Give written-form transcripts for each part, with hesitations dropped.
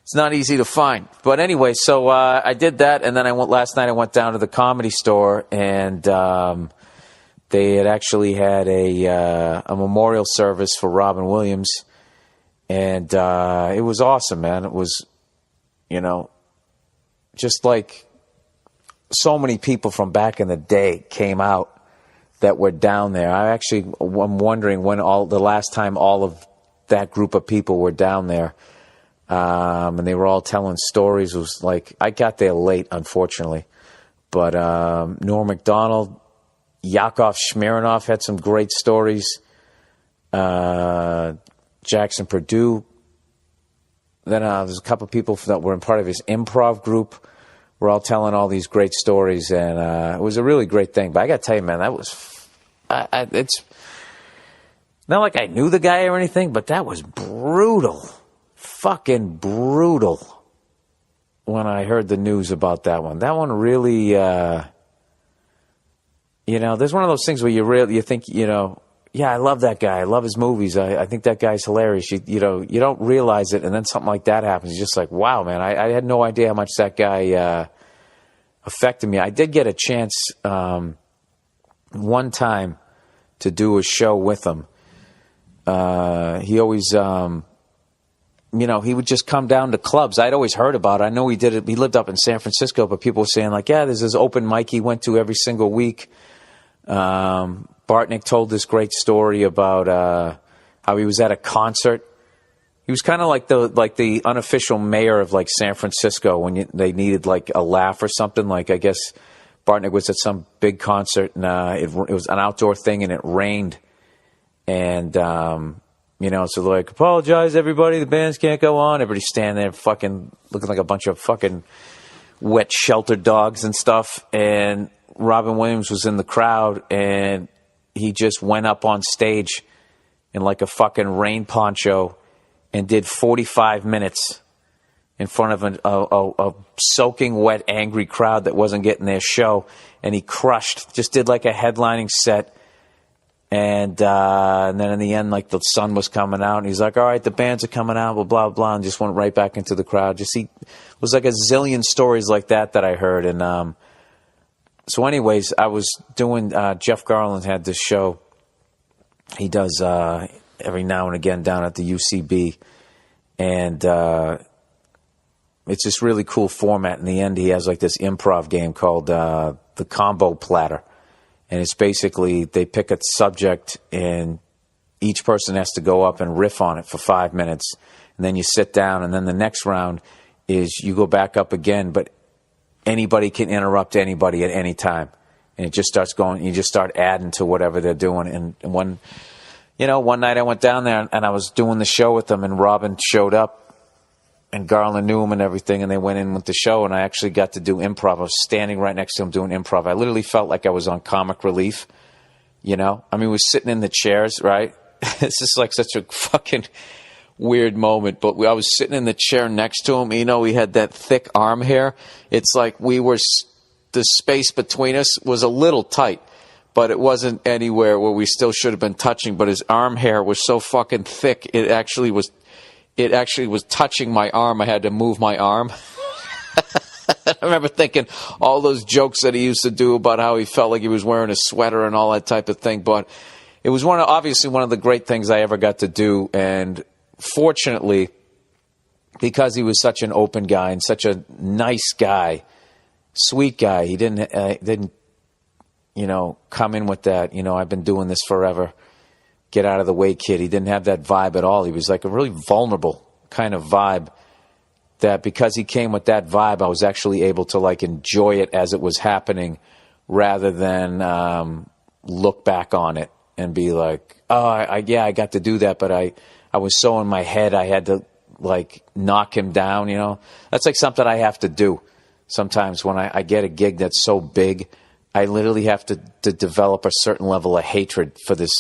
It's not easy to find. But anyway, so I did that, and then last night I went down to the Comedy Store, and they had actually had a memorial service for Robin Williams, and it was awesome, man. It was, just like so many people from back in the day came out that were down there. I'm wondering when the last time all of that group of people were down there. And they were all telling stories. It was like, I got there late, unfortunately. But Norm Macdonald, Yakov Smirnoff had some great stories. Jackson Purdue. Then there's a couple of people that were in part of his improv group. We're all telling all these great stories, and it was a really great thing. But I got to tell you, man, that was... it's not like I knew the guy or anything, but that was brutal. Fucking brutal when I heard the news about that one. That one really, there's one of those things where you think, yeah, I love that guy. I love his movies. I think that guy's hilarious. You don't realize it, and then something like that happens. You're just like, wow, man, I had no idea how much that guy affected me. I did get a chance one time to do a show with him. He always... he would just come down to clubs. I'd always heard about it. I know he did it. He lived up in San Francisco, but people were saying, like, yeah, there's this open mic he went to every single week. Bartnick told this great story about how he was at a concert. He was kind of like the unofficial mayor of, like, San Francisco when they needed, like, a laugh or something. Like, I guess Bartnick was at some big concert, and it was an outdoor thing, and it rained. And... so they're like, apologize, everybody, the bands can't go on. Everybody's standing there fucking looking like a bunch of fucking wet shelter dogs and stuff. And Robin Williams was in the crowd, and he just went up on stage in like a fucking rain poncho and did 45 minutes in front of a soaking wet, angry crowd that wasn't getting their show. And he just did like a headlining set. And then in the end, like, the sun was coming out, and he's like, all right, the bands are coming out, blah, blah, blah, and just went right back into the crowd. It was like a zillion stories like that I heard. And so anyways, I was doing, Jeff Garland had this show he does every now and again down at the UCB. And it's this really cool format. In the end, he has like this improv game called the Combo Platter. And it's basically, they pick a subject, and each person has to go up and riff on it for 5 minutes. And then you sit down, and then the next round is you go back up again, but anybody can interrupt anybody at any time. And it just starts going, you just start adding to whatever they're doing. And one night I went down there, and I was doing the show with them, and Robin showed up, and Garland knew him and everything, and they went in with the show, and I actually got to do improv. I was standing right next to him doing improv. I literally felt like I was on Comic Relief, I mean, we were sitting in the chairs, right? It's just like such a fucking weird moment, but I was sitting in the chair next to him. He had that thick arm hair. It's like the space between us was a little tight, but it wasn't anywhere where we still should have been touching, but his arm hair was so fucking thick, it actually was touching my arm. I had to move my arm. I remember thinking all those jokes that he used to do about how he felt like he was wearing a sweater and all that type of thing. But it was obviously one of the great things I ever got to do. And fortunately, because he was such an open guy and such a nice guy, sweet guy, he didn't come in with that, I've been doing this forever, get out of the way, kid. He didn't have that vibe at all. He was like a really vulnerable kind of vibe, that because he came with that vibe, I was actually able to like enjoy it as it was happening rather than look back on it and be like, oh, I got to do that, but I was so in my head I had to like knock him down, That's like something I have to do sometimes when I get a gig that's so big. I literally have to develop a certain level of hatred for this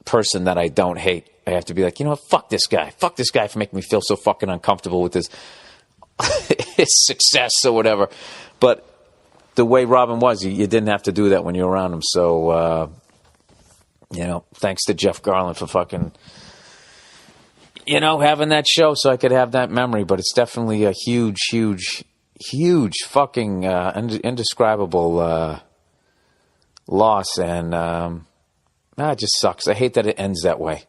person that I don't hate. I have to be like, what, fuck this guy for making me feel so fucking uncomfortable with his success or whatever. But the way Robin was, you didn't have to do that when you're around him. So, thanks to Jeff Garland for fucking, having that show so I could have that memory. But it's definitely a huge, huge, huge fucking indescribable loss. And it just sucks. I hate that it ends that way.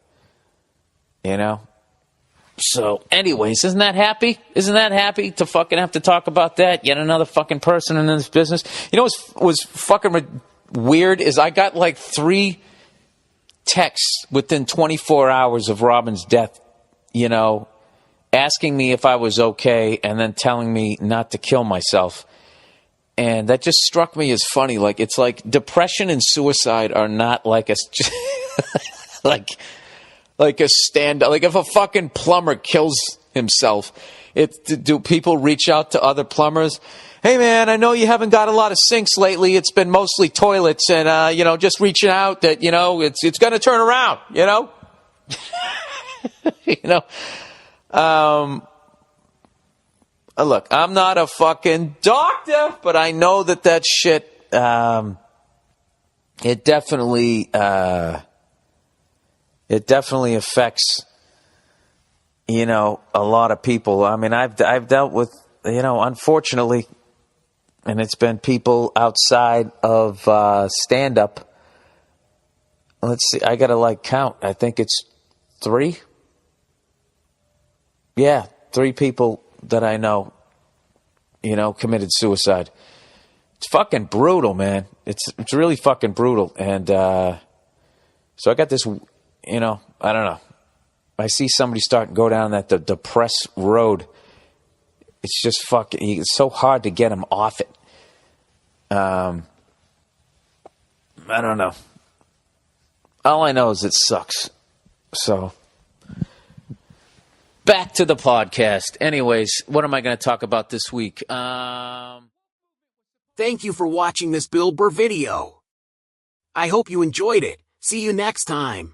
So, anyways, isn't that happy? Isn't that happy to fucking have to talk about that? Yet another fucking person in this business. What was fucking weird is I got like 3 texts within 24 hours of Robin's death, asking me if I was okay and then telling me not to kill myself. And that just struck me as funny. Like, it's like depression and suicide are not like a... like a stand-up. Like if a fucking plumber kills himself, do people reach out to other plumbers? Hey man, I know you haven't got a lot of sinks lately. It's been mostly toilets, and just reaching out that it's going to turn around. Look, I'm not a fucking doctor, but I know that shit. It definitely. It definitely affects, a lot of people. I mean, I've dealt with, unfortunately, and it's been people outside of stand-up. Let's see, I got to count. I think it's 3. Yeah, 3 people that I know, committed suicide. It's fucking brutal, man. It's really fucking brutal. And so I got this... I don't know. I see somebody start to go down that the depressed road. It's just it's so hard to get them off it. I don't know. All I know is it sucks. So, back to the podcast. Anyways, what am I going to talk about this week? Thank you for watching this Bill Burr video. I hope you enjoyed it. See you next time.